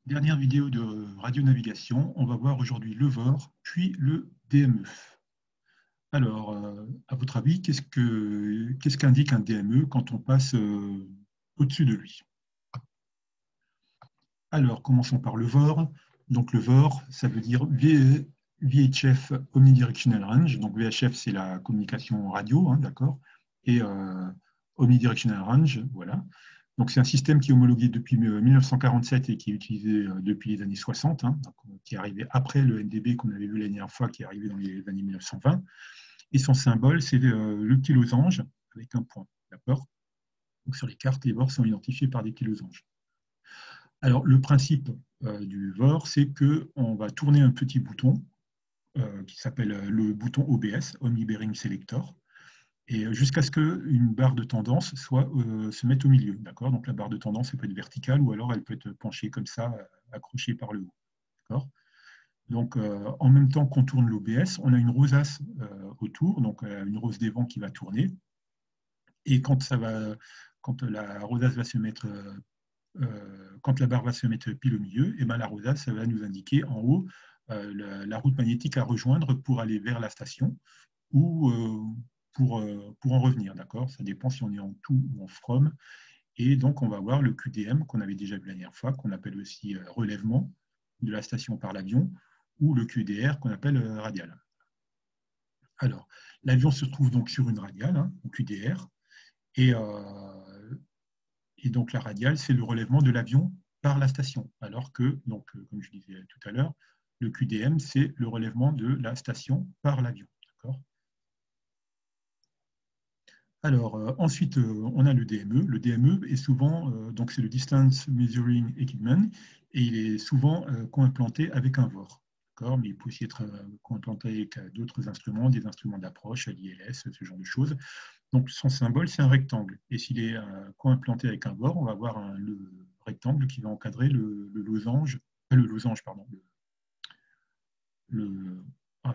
Dernière vidéo de radionavigation, on va voir aujourd'hui le VOR, puis le DME. Alors, à votre avis, qu'est-ce qu'indique un DME quand on passe au-dessus de lui? Alors, commençons par le VOR. Donc, le VOR, ça veut dire VHF Omnidirectional Range. Donc, VHF, c'est la communication radio, hein, d'accord? Et Omnidirectional Range, voilà. Donc, c'est un système qui est homologué depuis 1947 et qui est utilisé depuis les années 60, hein, donc, qui est arrivé après le NDB qu'on avait vu la dernière fois, qui est arrivé dans les années 1920. Et son symbole, c'est le petit losange avec un point. D'accord? Donc, sur les cartes, les VOR sont identifiés par des petits losanges. Alors, le principe du VOR, c'est qu'on va tourner un petit bouton qui s'appelle le bouton OBS, Omni Bearing Selector, et jusqu'à ce qu'une barre de tendance se mette au milieu. D'accord? Donc la barre de tendance, elle peut être verticale ou alors elle peut être penchée comme ça, accrochée par le haut. D'accord? Donc en même temps qu'on tourne l'OBS, on a une rosace autour, donc une rose des vents qui va tourner. Et quand la rosace va se mettre, quand la barre va se mettre pile au milieu, et ben la rosace ça va nous indiquer en haut la route magnétique à rejoindre pour aller vers la station ou pour en revenir, d'accord? Ça dépend si on est en to ou en from. Et donc, on va voir le QDM qu'on avait déjà vu la dernière fois, qu'on appelle aussi relèvement de la station par l'avion, ou le QDR qu'on appelle radial. Alors, l'avion se trouve donc sur une radiale, hein, ou QDR, et donc la radiale, c'est le relèvement de l'avion par la station, alors que, donc, comme je disais tout à l'heure, le QDM, c'est le relèvement de la station par l'avion. D'accord ? Alors, ensuite, on a le DME. Le DME est souvent, donc c'est le Distance Measuring Equipment, et il est souvent co-implanté avec un VOR. Mais il peut aussi être co-implanté avec d'autres instruments, des instruments d'approche, l'ILS, ce genre de choses. Donc, son symbole, c'est un rectangle. Et s'il est co-implanté avec un VOR, on va avoir le rectangle qui va encadrer le losange, pardon,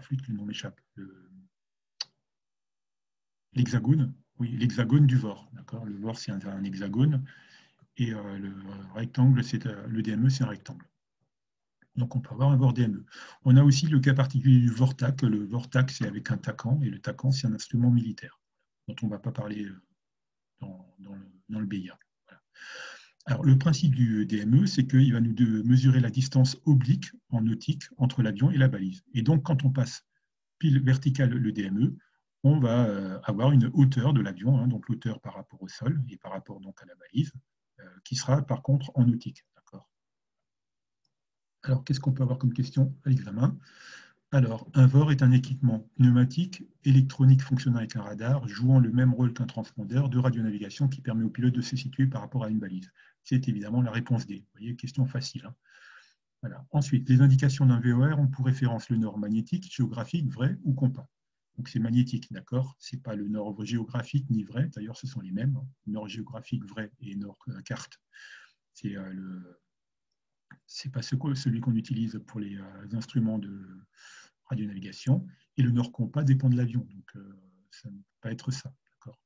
flûte, le nom m'échappe, l'hexagone, oui, l'hexagone du VOR. D'accord, le VOR, c'est un hexagone, et le rectangle, le DME, c'est un rectangle. Donc, on peut avoir un VOR DME. On a aussi le cas particulier du VORTAC. Le VORTAC, c'est avec un TACAN, et le TACAN, c'est un instrument militaire, dont on ne va pas parler dans le BIA. Voilà. Alors, le principe du DME, c'est qu'il va nous mesurer la distance oblique en nautique entre l'avion et la balise. Et donc, quand on passe pile verticale le DME, on va avoir une hauteur de l'avion, hein, donc l'hauteur par rapport au sol et par rapport donc à la balise, qui sera par contre en nautique. Alors, qu'est-ce qu'on peut avoir comme question à l'examen? Alors, un VOR est un équipement pneumatique, électronique fonctionnant avec un radar, jouant le même rôle qu'un transpondeur de radionavigation qui permet au pilote de se situer par rapport à une balise. C'est évidemment la réponse D. Vous voyez, question facile. Hein. Voilà. Ensuite, les indications d'un VOR ont pour référence le nord magnétique, géographique, vrai ou compas. Donc c'est magnétique, d'accord? Ce n'est pas le nord géographique ni vrai, d'ailleurs ce sont les mêmes. Hein. Nord géographique vrai et nord carte. C'est pas celui qu'on utilise pour les instruments de radionavigation. Et le nord compas dépend de l'avion, donc ça ne peut pas être ça, d'accord?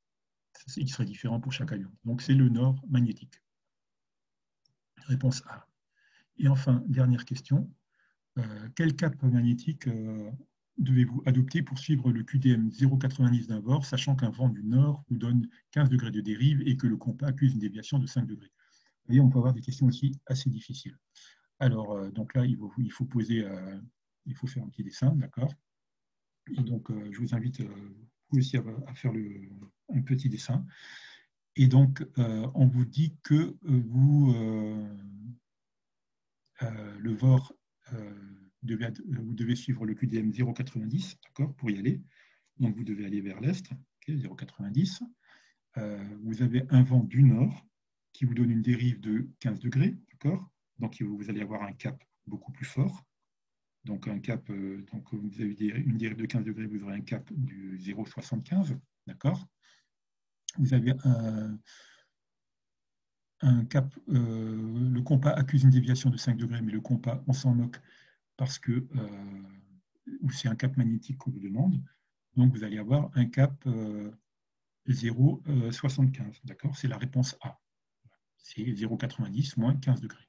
Il serait différent pour chaque avion. Donc c'est le nord magnétique. Réponse A. Et enfin, dernière question. Quel cap magnétique devez-vous adopter pour suivre le QDM 0,90 d'un VOR, sachant qu'un vent du nord vous donne 15 degrés de dérive et que le compas accuse une déviation de 5 degrés? Vous voyez, on peut avoir des questions aussi assez difficiles. Alors, donc là, il faut faire un petit dessin, d'accord? Et donc, je vous invite vous aussi à faire un petit dessin. Et donc, on vous dit que le VOR, vous devez suivre le QDM 0,90, d'accord, pour y aller. Donc, vous devez aller vers l'est, okay, 0,90. Vous avez un vent du nord qui vous donne une dérive de 15 degrés, d'accord. Donc, vous allez avoir un cap beaucoup plus fort. Donc, donc vous avez une dérive de 15 degrés, vous aurez un cap du 0,75, d'accord. Vous avez un cap, le compas accuse une déviation de 5 degrés, mais le compas, on s'en moque parce que c'est un cap magnétique qu'on vous demande. Donc, vous allez avoir un cap 0,75, d'accord. C'est la réponse A. C'est 0,90 moins 15 degrés.